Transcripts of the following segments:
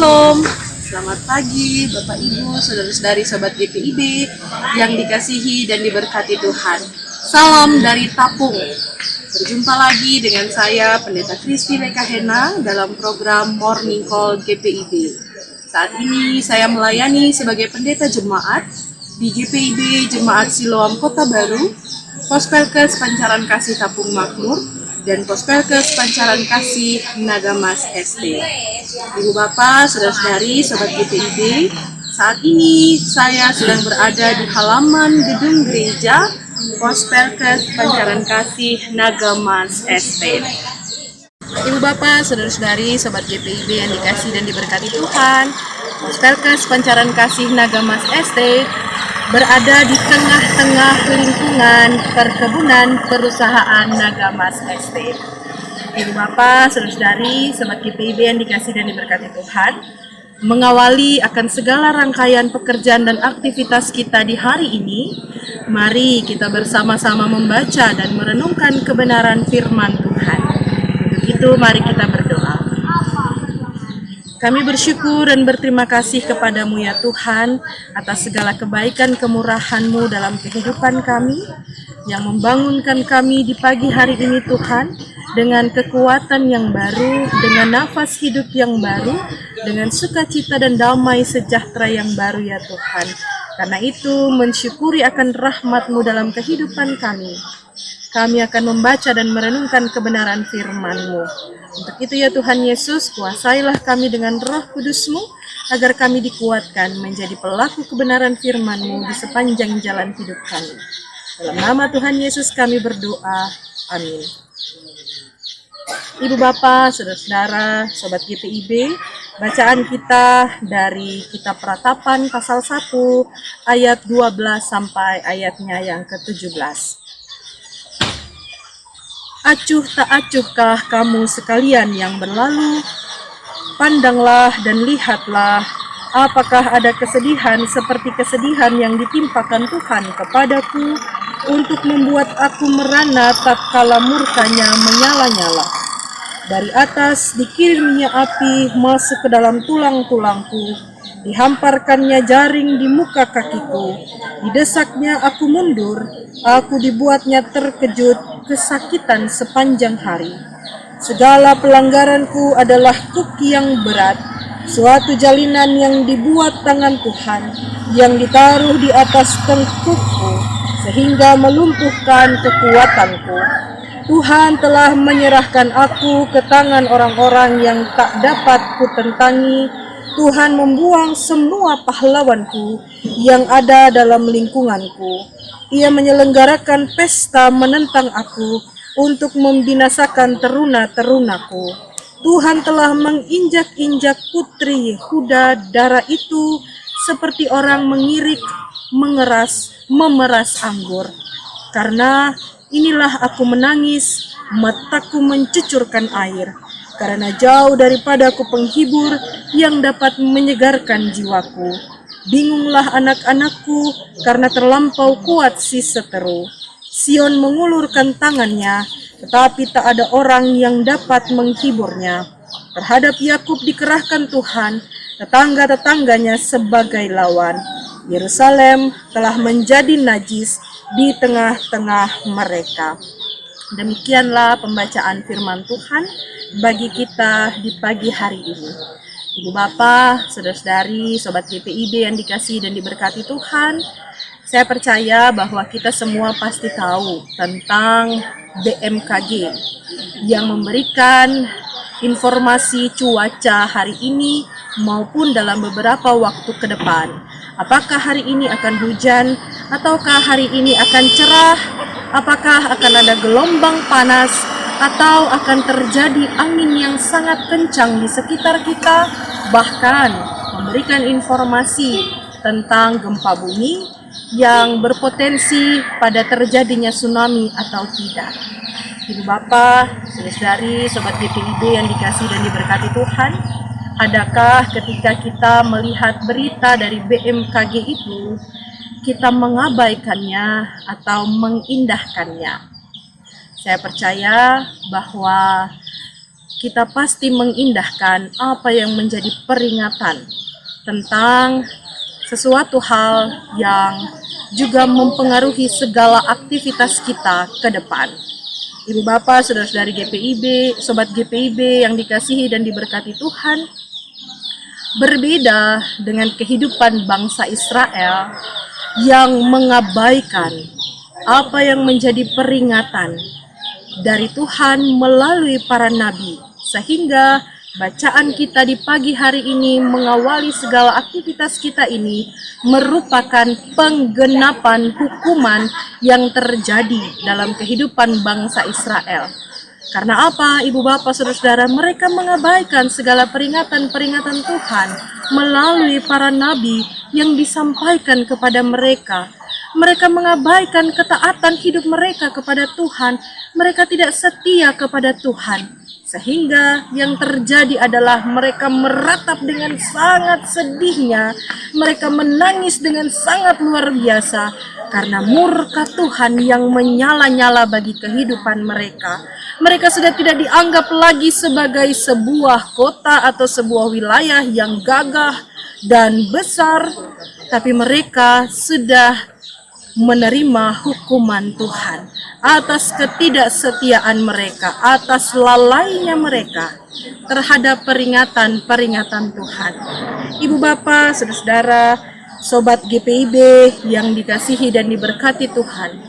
Shalom, selamat pagi Bapak Ibu, saudara-saudari Sobat GPIB yang dikasihi dan diberkati Tuhan. Salam dari Tapung. Berjumpa lagi dengan saya Pendeta Kristi Lekahena dalam program Morning Call GPIB. Saat ini saya melayani sebagai pendeta jemaat di GPIB Jemaat Siloam Kota Baru, Pospelkes Pancaran Kasih Tapung Makmur, dan Pospelkes Pancaran Kasih Nagamas ST. Ibu Bapak, saudara-saudari, Sobat GPIB, saat ini saya sedang berada di halaman gedung gereja Pospelkes Pancaran Kasih Nagamas ST. Ibu Bapak, saudara-saudari, Sobat GPIB yang dikasih dan diberkati Tuhan, Pospelkes Pancaran Kasih Nagamas ST berada di tengah-tengah lingkungan perkebunan perusahaan Nagamas ST. Ibu Bapak, saudara-saudari, Sobat GPIB yang dikasih dan diberkati Tuhan, mengawali akan segala rangkaian pekerjaan dan aktivitas kita di hari ini, mari kita bersama-sama membaca dan merenungkan kebenaran firman Tuhan. Untuk itu, mari kita berdoa. Kami bersyukur dan berterima kasih kepadamu ya Tuhan atas segala kebaikan kemurahan-Mu dalam kehidupan kami yang membangunkan kami di pagi hari ini Tuhan dengan kekuatan yang baru, dengan nafas hidup yang baru, dengan sukacita dan damai sejahtera yang baru ya Tuhan. Karena itu mensyukuri akan rahmat-Mu dalam kehidupan kami. Kami akan membaca dan merenungkan kebenaran firman-Mu. Untuk itu ya Tuhan Yesus, kuasailah kami dengan Roh Kudus-Mu, agar kami dikuatkan menjadi pelaku kebenaran firman-Mu di sepanjang jalan hidup kami. Dalam nama Tuhan Yesus kami berdoa. Amin. Ibu Bapak, saudara-saudara, Sobat GPIB, bacaan kita dari Kitab Ratapan pasal 1 ayat 12 sampai ayatnya yang ke-17. Acuh tak acuhkah kamu sekalian yang berlalu? Pandanglah dan lihatlah, apakah ada kesedihan seperti kesedihan yang ditimpakan Tuhan kepadaku untuk membuat aku merana tatkala murkanya menyala-nyala. Dari atas dikirimnya api masuk ke dalam tulang-tulangku, dihamparkannya jaring di muka kakiku, didesaknya aku mundur, aku dibuatnya terkejut, kesakitan sepanjang hari. Segala pelanggaranku adalah kuk yang berat, suatu jalinan yang dibuat tangan Tuhan, yang ditaruh di atas tengkukku, sehingga melumpuhkan kekuatanku. Tuhan telah menyerahkan aku ke tangan orang-orang yang tak dapat kutentangi. Tuhan membuang semua pahlawanku yang ada dalam lingkunganku. Ia menyelenggarakan pesta menentang aku untuk membinasakan teruna-terunaku. Tuhan telah menginjak-injak putri Yehuda, darah itu seperti orang mengirik, memeras anggur. Karena inilah aku menangis, mataku mencucurkan air, karena jauh daripada aku penghibur yang dapat menyegarkan jiwaku. Bingunglah anak-anakku, karena terlampau kuat si seteru. Sion mengulurkan tangannya, tetapi tak ada orang yang dapat menghiburnya. Terhadap Yakub dikerahkan Tuhan, tetangga-tetangganya sebagai lawan. Yerusalem telah menjadi najis di tengah-tengah mereka. Demikianlah pembacaan firman Tuhan bagi kita di pagi hari ini. Ibu Bapak, saudara-saudari, Sobat GPIB yang dikasihi dan diberkati Tuhan, saya percaya bahwa kita semua pasti tahu tentang BMKG yang memberikan informasi cuaca hari ini maupun dalam beberapa waktu ke depan. Apakah hari ini akan hujan, ataukah hari ini akan cerah, apakah akan ada gelombang panas, atau akan terjadi angin yang sangat kencang di sekitar kita, bahkan memberikan informasi tentang gempa bumi yang berpotensi pada terjadinya tsunami atau tidak. Ibu Bapak, saudara-saudari, Sobat GPIB yang dikasihi dan diberkati Tuhan, adakah ketika kita melihat berita dari BMKG itu, kita mengabaikannya atau mengindahkannya? Saya percaya bahwa kita pasti mengindahkan apa yang menjadi peringatan tentang sesuatu hal yang juga mempengaruhi segala aktivitas kita ke depan. Ibu Bapak, saudara-saudari GPIB, sobat GPIB yang dikasihi dan diberkati Tuhan, berbeda dengan kehidupan bangsa Israel yang mengabaikan apa yang menjadi peringatan dari Tuhan melalui para nabi, sehingga bacaan kita di pagi hari ini mengawali segala aktivitas kita ini merupakan penggenapan hukuman yang terjadi dalam kehidupan bangsa Israel. Karena apa, Ibu Bapak Saudara-saudara? Mereka mengabaikan segala peringatan-peringatan Tuhan melalui para nabi yang disampaikan kepada mereka. Mereka mengabaikan ketaatan hidup mereka kepada Tuhan. Mereka tidak setia kepada Tuhan. Sehingga yang terjadi adalah mereka meratap dengan sangat sedihnya. Mereka menangis dengan sangat luar biasa karena murka Tuhan yang menyala-nyala bagi kehidupan mereka. Mereka sudah tidak dianggap lagi sebagai sebuah kota atau sebuah wilayah yang gagah dan besar, tapi mereka sudah menerima hukuman Tuhan atas ketidaksetiaan mereka, atas lalainya mereka terhadap peringatan-peringatan Tuhan. Ibu Bapak, saudara-saudara, sobat GPIB yang dikasihi dan diberkati Tuhan,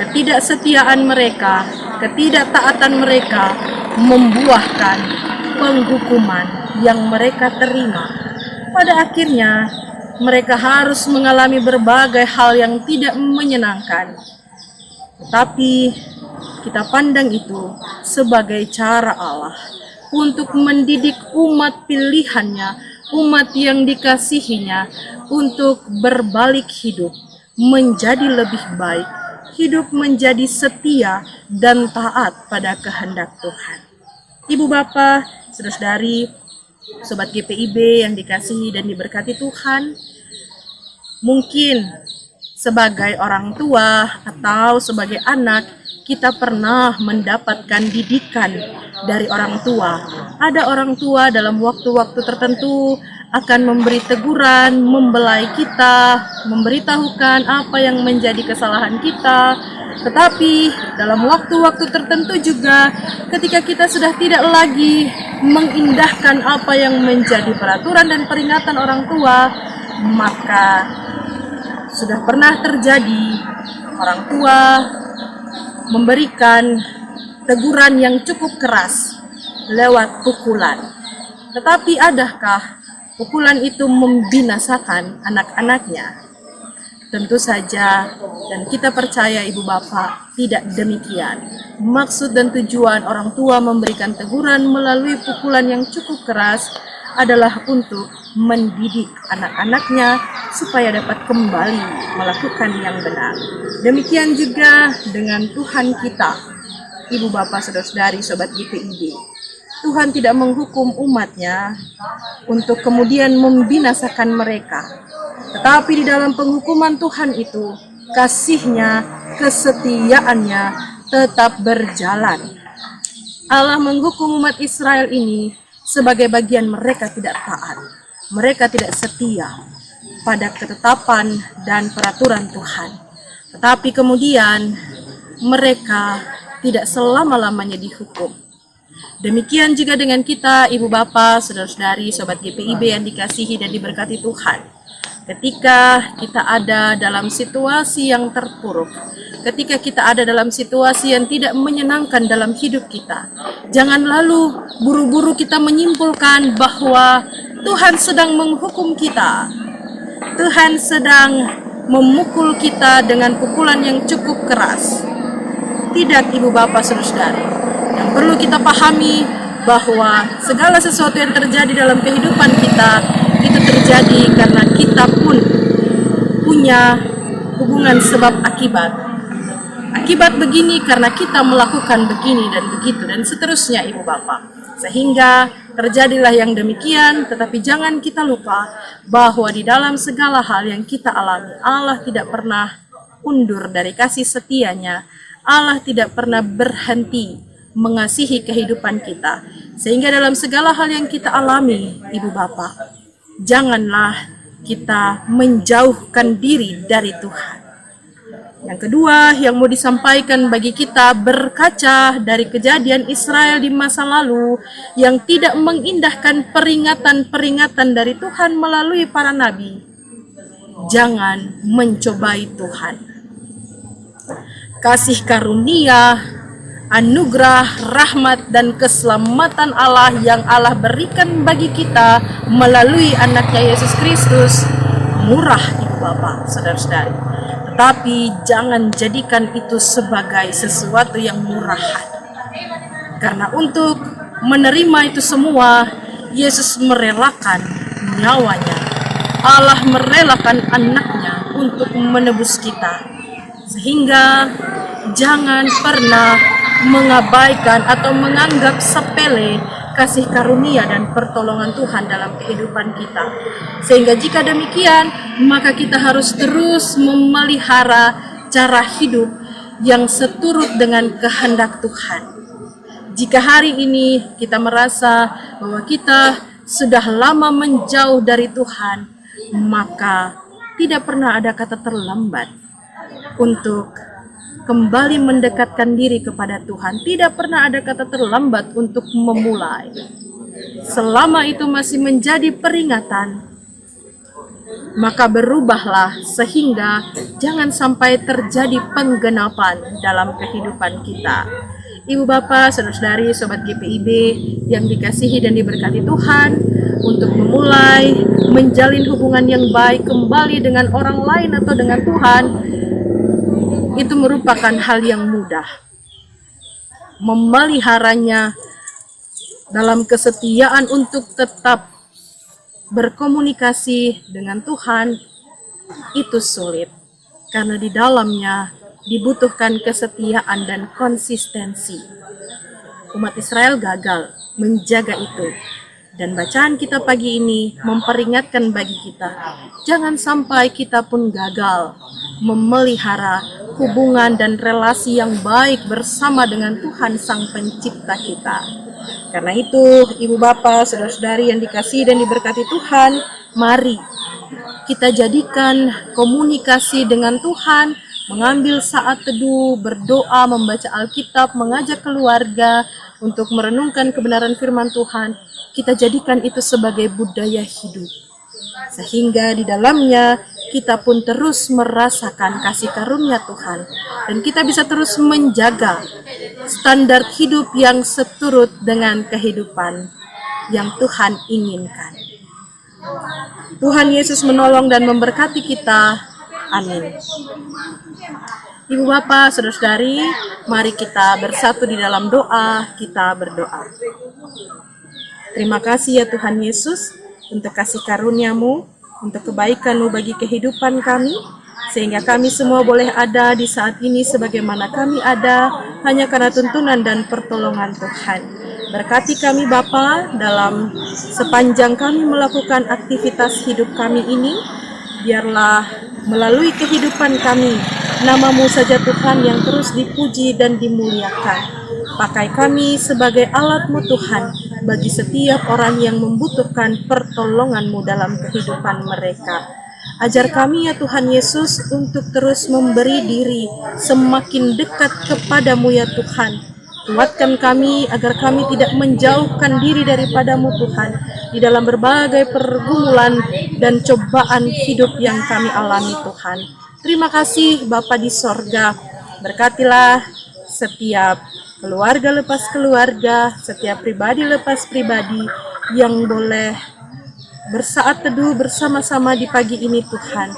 ketidaksetiaan mereka, ketidaktaatan mereka membuahkan penghukuman yang mereka terima. Pada akhirnya, mereka harus mengalami berbagai hal yang tidak menyenangkan. Tetapi kita pandang itu sebagai cara Allah untuk mendidik umat pilihannya, umat yang dikasihinya, untuk berbalik hidup menjadi lebih baik, hidup menjadi setia dan taat pada kehendak Tuhan. Ibu Bapak, saudara-saudari, sobat GPIB yang dikasihi dan diberkati Tuhan, mungkin sebagai orang tua atau sebagai anak, kita pernah mendapatkan didikan dari orang tua. Ada orang tua dalam waktu-waktu tertentu akan memberi teguran, membelai kita, memberitahukan apa yang menjadi kesalahan kita. Tetapi dalam waktu-waktu tertentu juga, ketika kita sudah tidak lagi mengindahkan apa yang menjadi peraturan dan peringatan orang tua, maka sudah pernah terjadi orang tua memberikan teguran yang cukup keras lewat pukulan. Tetapi adakah pukulan itu membinasakan anak-anaknya? Tentu saja, dan kita percaya Ibu Bapak, tidak demikian. Maksud dan tujuan orang tua memberikan teguran melalui pukulan yang cukup keras adalah untuk mendidik anak-anaknya supaya dapat kembali melakukan yang benar. Demikian juga dengan Tuhan kita, Ibu Bapak Saudara-saudari Sobat GPIB. Tuhan tidak menghukum umatnya untuk kemudian membinasakan mereka. Tetapi di dalam penghukuman Tuhan itu, kasih-Nya, kesetiaannya tetap berjalan. Allah menghukum umat Israel ini sebagai bagian mereka tidak taat, mereka tidak setia pada ketetapan dan peraturan Tuhan. Tetapi kemudian mereka tidak selama-lamanya dihukum. Demikian juga dengan kita, Ibu Bapak, Saudara-saudari, Sobat GPIB yang dikasihi dan diberkati Tuhan. Ketika kita ada dalam situasi yang terpuruk, ketika kita ada dalam situasi yang tidak menyenangkan dalam hidup kita, jangan lalu buru-buru kita menyimpulkan bahwa Tuhan sedang menghukum kita. Tuhan sedang memukul kita dengan pukulan yang cukup keras. Tidak, Ibu Bapak Saudara-saudari. Yang perlu kita pahami bahwa segala sesuatu yang terjadi dalam kehidupan kita itu terjadi karena kita pun punya hubungan sebab akibat. Akibat begini karena kita melakukan begini dan begitu dan seterusnya, Ibu Bapak. Sehingga terjadilah yang demikian, tetapi jangan kita lupa bahwa di dalam segala hal yang kita alami, Allah tidak pernah undur dari kasih setianya. Allah tidak pernah berhenti mengasihi kehidupan kita. Sehingga dalam segala hal yang kita alami, Ibu Bapak, janganlah kita menjauhkan diri dari Tuhan. Yang kedua yang mau disampaikan bagi kita berkaca dari kejadian Israel di masa lalu yang tidak mengindahkan peringatan-peringatan dari Tuhan melalui para nabi. Jangan mencobai Tuhan. Kasih karunia, anugerah, rahmat, dan keselamatan Allah yang Allah berikan bagi kita melalui anaknya Yesus Kristus murah, Ibu Bapak, saudara-saudari. Tetapi jangan jadikan itu sebagai sesuatu yang murahan. Karena untuk menerima itu semua, Yesus merelakan nyawanya. Allah merelakan anaknya untuk menebus kita. Sehingga jangan pernah mengabaikan atau menganggap sepele kasih karunia dan pertolongan Tuhan dalam kehidupan kita. Sehingga jika demikian, maka kita harus terus memelihara cara hidup yang seturut dengan kehendak Tuhan. Jika hari ini kita merasa bahwa kita sudah lama menjauh dari Tuhan, maka tidak pernah ada kata terlambat untuk kembali mendekatkan diri kepada Tuhan. Tidak pernah ada kata terlambat untuk memulai. Selama itu masih menjadi peringatan, maka berubahlah sehingga jangan sampai terjadi penggenapan dalam kehidupan kita. Ibu Bapak, saudara-saudari, Sobat GPIB yang dikasihi dan diberkati Tuhan, untuk memulai menjalin hubungan yang baik kembali dengan orang lain atau dengan Tuhan, itu merupakan hal yang mudah. Memeliharanya dalam kesetiaan untuk tetap berkomunikasi dengan Tuhan itu sulit. Karena di dalamnya dibutuhkan kesetiaan dan konsistensi. Umat Israel gagal menjaga itu. Dan bacaan kita pagi ini memperingatkan bagi kita, jangan sampai kita pun gagal memelihara hubungan dan relasi yang baik bersama dengan Tuhan Sang Pencipta kita. Karena itu, Ibu Bapak, saudara-saudari yang dikasihi dan diberkati Tuhan, mari kita jadikan komunikasi dengan Tuhan, mengambil saat teduh, berdoa, membaca Alkitab, mengajak keluarga untuk merenungkan kebenaran firman Tuhan. Kita jadikan itu sebagai budaya hidup. Sehingga di dalamnya kita pun terus merasakan kasih karunia Tuhan. Dan kita bisa terus menjaga standar hidup yang seturut dengan kehidupan yang Tuhan inginkan. Tuhan Yesus menolong dan memberkati kita. Amin. Ibu Bapak, saudara-saudari, mari kita bersatu di dalam doa, kita berdoa. Terima kasih ya Tuhan Yesus, untuk kasih karunia-Mu, untuk kebaikan-Mu bagi kehidupan kami, sehingga kami semua boleh ada di saat ini sebagaimana kami ada, hanya karena tuntunan dan pertolongan Tuhan. Berkati kami Bapa dalam sepanjang kami melakukan aktivitas hidup kami ini, biarlah melalui kehidupan kami, nama-Mu saja Tuhan yang terus dipuji dan dimuliakan. Pakai kami sebagai alat-Mu Tuhan, bagi setiap orang yang membutuhkan pertolongan-Mu dalam kehidupan mereka. Ajar kami ya Tuhan Yesus untuk terus memberi diri semakin dekat kepada-Mu ya Tuhan. Kuatkan kami agar kami tidak menjauhkan diri daripada-Mu Tuhan di dalam berbagai pergumulan dan cobaan hidup yang kami alami Tuhan. Terima kasih Bapa di sorga, berkatilah setiap keluarga lepas keluarga, setiap pribadi lepas pribadi yang boleh bersaat teduh bersama-sama di pagi ini Tuhan.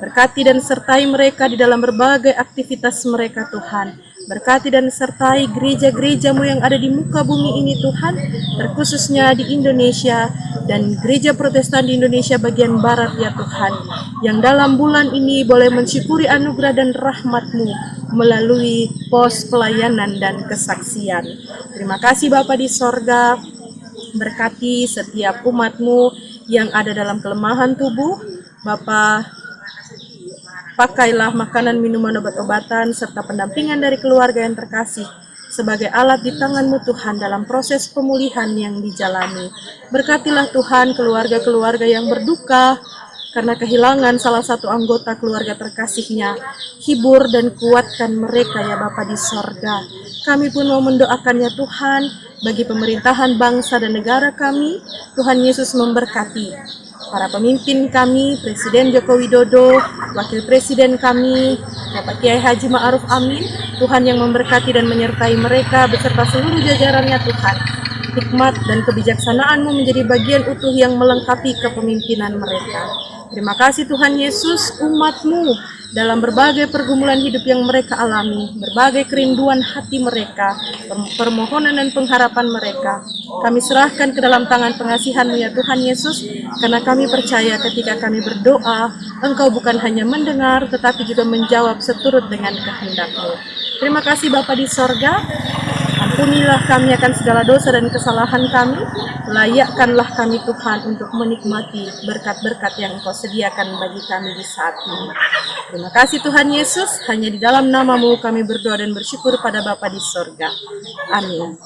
Berkati dan sertai mereka di dalam berbagai aktivitas mereka Tuhan. Berkati dan sertai gereja-gereja-Mu yang ada di muka bumi ini Tuhan, terkhususnya di Indonesia dan gereja Protestan di Indonesia bagian Barat ya Tuhan, yang dalam bulan ini boleh mensyukuri anugerah dan rahmat-Mu melalui pos pelayanan dan kesaksian. Terima kasih Bapa di sorga, berkati setiap umat-Mu yang ada dalam kelemahan tubuh. Bapa, pakailah makanan, minuman, obat-obatan, serta pendampingan dari keluarga yang terkasih, sebagai alat di tangan-Mu Tuhan dalam proses pemulihan yang dijalani. Berkatilah Tuhan keluarga-keluarga yang berduka karena kehilangan salah satu anggota keluarga terkasihnya. Hibur dan kuatkan mereka ya Bapa di sorga. Kami pun mau mendoakan ya Tuhan bagi pemerintahan bangsa dan negara kami. Tuhan Yesus memberkati para pemimpin kami, Presiden Joko Widodo, Wakil Presiden kami, Bapak Kiai Haji Ma'ruf Amin. Tuhan yang memberkati dan menyertai mereka beserta seluruh jajarannya Tuhan. Hikmat dan kebijaksanaan-Mu menjadi bagian utuh yang melengkapi kepemimpinan mereka. Terima kasih Tuhan Yesus, umat-Mu dalam berbagai pergumulan hidup yang mereka alami, berbagai kerinduan hati mereka, permohonan dan pengharapan mereka. Kami serahkan ke dalam tangan pengasihan-Mu ya Tuhan Yesus, karena kami percaya ketika kami berdoa, Engkau bukan hanya mendengar, tetapi juga menjawab seturut dengan kehendak-Mu. Terima kasih Bapa di sorga. Ampunilah kami akan segala dosa dan kesalahan kami. Layakkanlah kami Tuhan untuk menikmati berkat-berkat yang Engkau sediakan bagi kami di saat ini. Terima kasih Tuhan Yesus. Hanya di dalam nama-Mu kami berdoa dan bersyukur pada Bapa di sorga. Amin.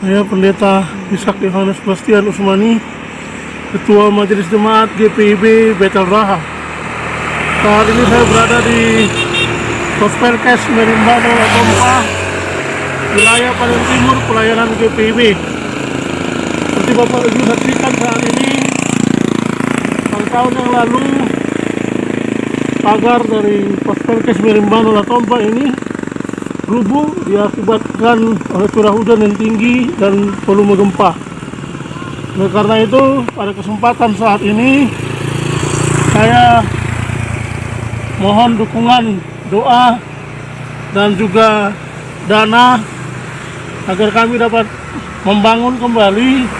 Saya Pendeta Ishak Yohanes Bastian Usmani, Ketua Majelis Jemaat GPIB Betel Raha. Saat ini saya berada di Pospelkes Merimbano Latompa, wilayah paling timur pelayanan GPIB. Seperti Bapak Ibu saksikan saat ini, tahun yang lalu pagar dari Pospelkes Merimbano Latompa ini rubuh diakibatkan oleh curah hujan yang tinggi dan volume gempa. Nah, karena itu pada kesempatan saat ini saya mohon dukungan doa dan juga dana agar kami dapat membangun kembali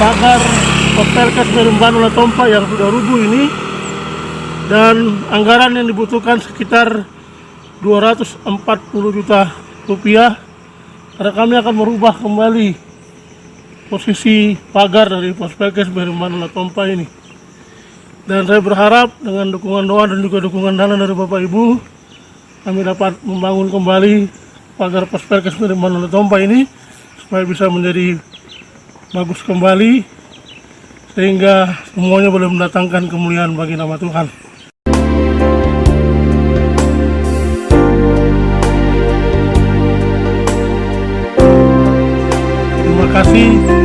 pagar Pospelkes Merimbano Latompa yang sudah rubuh ini, dan anggaran yang dibutuhkan sekitar 240 juta rupiah, karena kami akan merubah kembali posisi pagar dari Pospelkes Merimbano Latompa ini. Dan saya berharap dengan dukungan doa dan juga dukungan dana dari Bapak Ibu, kami dapat membangun kembali pagar Pospelkes Merimbano Latompa ini supaya bisa menjadi bagus kembali, sehingga semuanya boleh mendatangkan kemuliaan bagi nama Tuhan. Terima kasih.